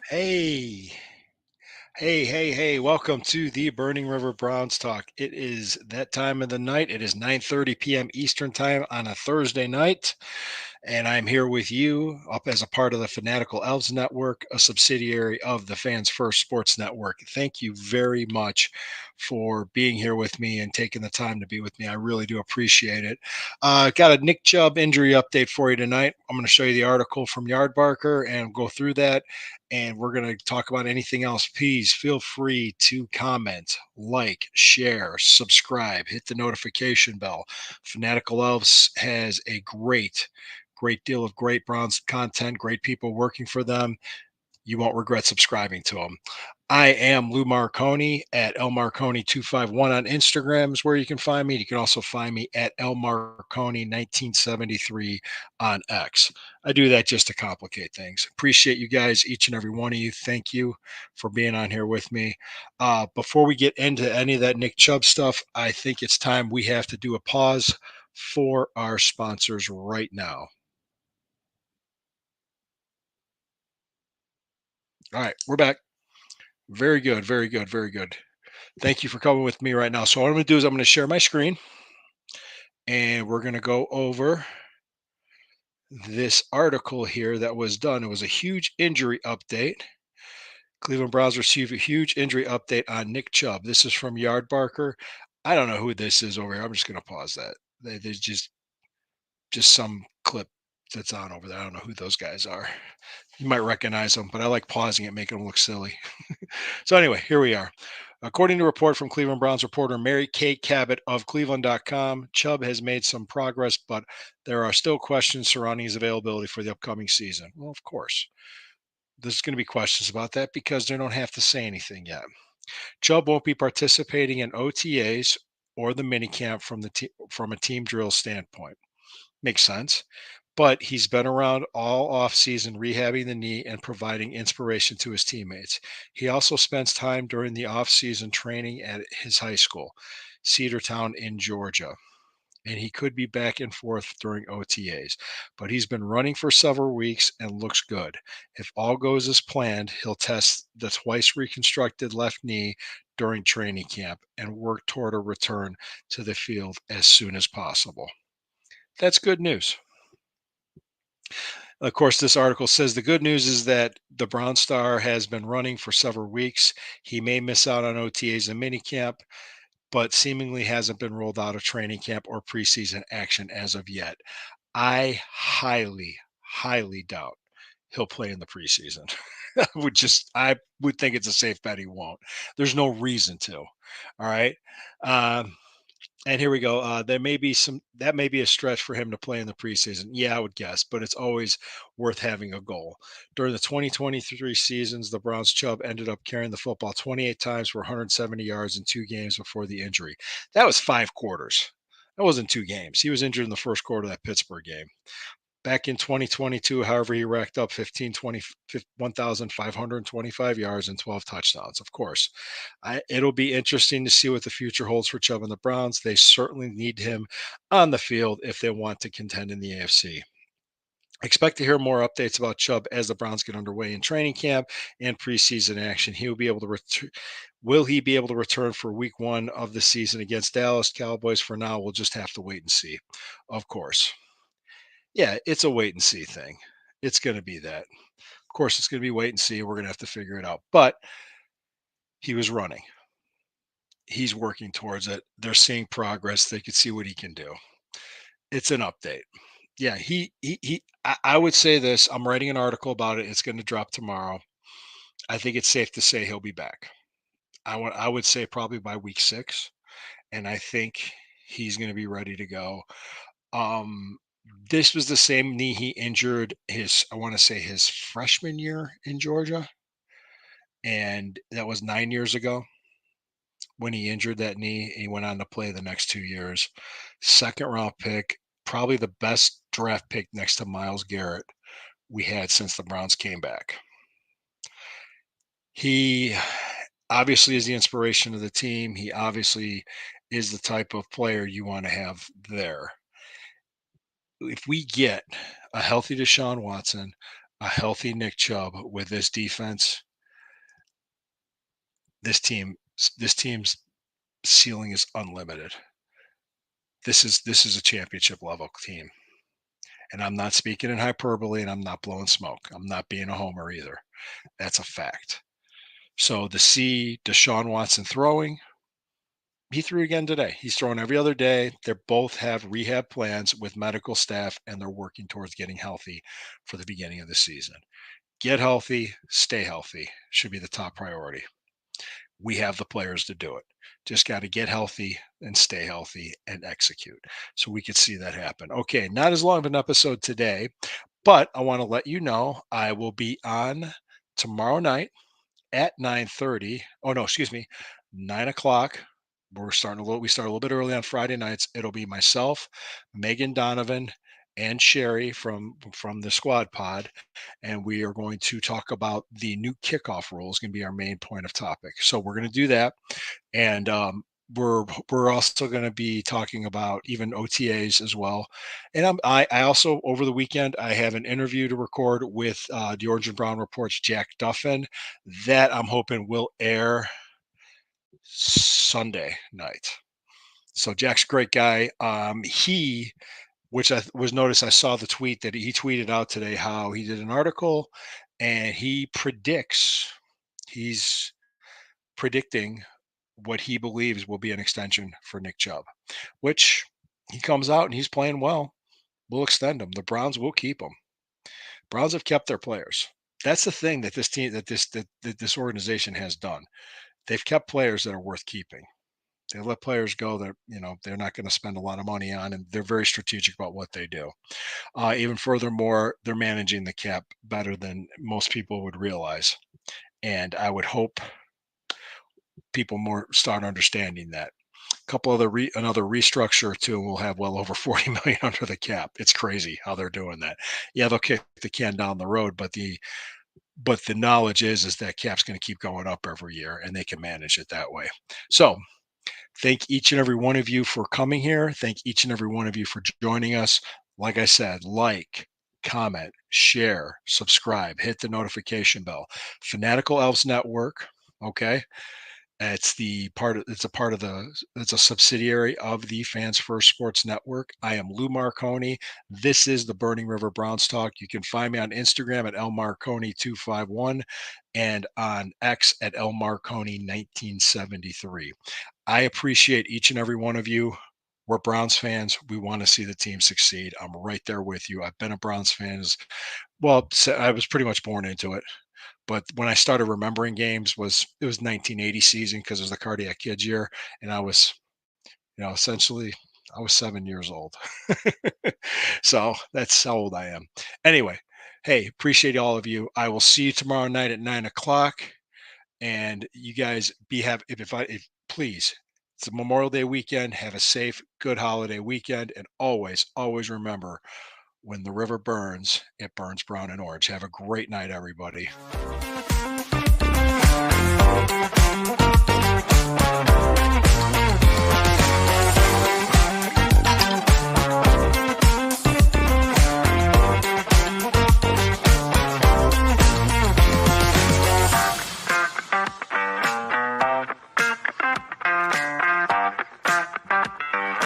Hey, hey, welcome to the Burning River Browns Talk. It is that time of the night. It is 9:30 p.m. Eastern Time on a Thursday night, and I'm here with you up as a part of the Fanatical Elves Network, a subsidiary of the Fans First Sports Network. Thank you very much for being here with me and taking the time to be with me. I really do appreciate it. Got a Nick Chubb injury update for you tonight. I'm going to show you the article from Yardbarker and go through that. And we're going to talk about anything else. Please feel free to comment, like, share, subscribe, hit the notification bell. Fanatical Elves has a great deal of great Browns content, great people working for them. You won't regret subscribing to them. I am Lou Marconi at L Marconi 251 on Instagram is where you can find me. You can also find me at L Marconi 1973 on X. I do that just to complicate things. Appreciate you guys, each and every one of you. Thank you for being on here with me. Before we get into any of that Nick Chubb stuff, I think it's time we have to do a pause for our sponsors right now. All right, we're back. Very good, very good, very good. Thank you for coming with me right now. So what I'm going to do is I'm going to share my screen and we're going to go over this article here that was done. It was a huge injury update. Cleveland Browns received a huge injury update on Nick Chubb. This is from Yardbarker. I don't know who this is over here. I'm just going to pause that. There's just some clip that's on over there. I don't know who those guys are. You might recognize them, but I like pausing it, making them look silly. So anyway, here we are. According to a report from Cleveland Browns reporter Mary Kay Cabot of Cleveland.com, Chubb has made some progress, but there are still questions surrounding his availability for the upcoming season. Well, of course, there's going to be questions about that because they don't have to say anything yet. Chubb won't be participating in OTAs or the minicamp from a team drill standpoint. Makes sense. But he's been around all offseason rehabbing the knee and providing inspiration to his teammates. He also spends time during the offseason training at his high school, Cedartown in Georgia. And he could be back and forth during OTAs. But he's been running for several weeks and looks good. If all goes as planned, he'll test the twice reconstructed left knee during training camp and work toward a return to the field as soon as possible. That's good news. Of course, this article says the good news is that the Brown Star has been running for several weeks. He may miss out on OTAs and minicamp, but seemingly hasn't been rolled out of training camp or preseason action as of yet. I highly doubt he'll play in the preseason. I would think it's a safe bet he won't. There's no reason to. All right. Um, and here we go. There may be some that may be a stretch for him to play in the preseason. Yeah, I would guess, but it's always worth having a goal. During the 2023 seasons, the Browns Chubb ended up carrying the football 28 times for 170 yards in 2 games before the injury. That was 5 quarters. That wasn't 2 games. He was injured in the first quarter of that Pittsburgh game. Back in 2022, however, he racked up 1,525 yards and 12 touchdowns. Of course, it'll be interesting to see what the future holds for Chubb and the Browns. They certainly need him on the field if they want to contend in the AFC. Expect to hear more updates about Chubb as the Browns get underway in training camp and preseason action. He will be able to return. Will he be able to return for week 1 of the season against Dallas Cowboys? For now, we'll just have to wait and see. Of course. Yeah, it's a wait and see thing. It's going to be that. Of course, it's going to be wait and see. We're going to have to figure it out. But he was running. He's working towards it. They're seeing progress. They could see what he can do. It's an update. Yeah, I would say this. I'm writing an article about it. It's going to drop tomorrow. I think it's safe to say he'll be back. I would say probably by week 6, and I think he's going to be ready to go. Um, this was the same knee he injured I want to say his freshman year in Georgia, and that was 9 years ago when he injured that knee. He went on to play the next 2 years. Second round pick, probably the best draft pick next to Miles Garrett we had since the Browns came back. He obviously is the inspiration of the team. He obviously is the type of player you want to have there. If we get a healthy Deshaun Watson, A healthy Nick Chubb with this defense, this team, this team's ceiling is unlimited. This is a championship level team. And I'm not speaking in hyperbole and I'm not blowing smoke. I'm not being a homer either. That's a fact. So to see Deshaun Watson throwing, he threw again today. He's throwing every other day. They both have rehab plans with medical staff and they're working towards getting healthy for the beginning of the season. Get healthy, stay healthy should be the top priority. We have the players to do it. Just got to get healthy and stay healthy and execute. So we could see that happen. Okay, not as long of an episode today, but I want to let you know I will be on tomorrow night at 9:30. Oh no, excuse me, 9 o'clock. We start a little bit early on Friday nights. It'll be myself, Megan Donovan, and Sherry from the squad pod, and we are going to talk about the new kickoff rules. Going to be our main point of topic. So we're going to do that, and we're also going to be talking about even OTAs as well. And I also over the weekend I have an interview to record with the Orange and Brown Report's Jack Duffin that I'm hoping will air Sunday night. So Jack's a great guy. Which I was noticed. I saw the tweet that he tweeted out today how he did an article and he's predicting what he believes will be an extension for Nick Chubb, which he comes out and he's playing well. We'll extend him. The Browns will keep him. Browns have kept their players. That's the thing that this team, that this organization has done. They've kept players that are worth keeping. They let players go that they're not going to spend a lot of money on, and they're very strategic about what they do. Even furthermore, they're managing the cap better than most people would realize, and I would hope people more start understanding that. A couple other another restructure or two, we'll have well over 40 million under the cap. It's crazy how they're doing that. Yeah, they'll kick the can down the road, but the knowledge is that cap's going to keep going up every year, and they can manage it that way. So thank each and every one of you for coming here. Thank each and every one of you for joining us. Like I said, like, comment, share, subscribe, hit the notification bell. Fanatical Elves Network. Okay. It's a subsidiary of the Fans First Sports Network. I am Lou Marconi. This is the Burning River Browns Talk. You can find me on Instagram at lmarconi251 and on X at lmarconi1973. I appreciate each and every one of you. We're Browns fans. We want to see the team succeed. I'm right there with you. I've been a Browns fan. Well, I was pretty much born into it. But when I started remembering games it was 1980 season because it was the cardiac kids year, and I was essentially I was 7 years old. So that's how old I am. Anyway, hey, appreciate all of you. I will see you tomorrow night at 9 o'clock. And you guys if please, it's a Memorial Day weekend. Have a safe, good holiday weekend. And always remember, when the river burns, it burns brown and orange. Have a great night, everybody.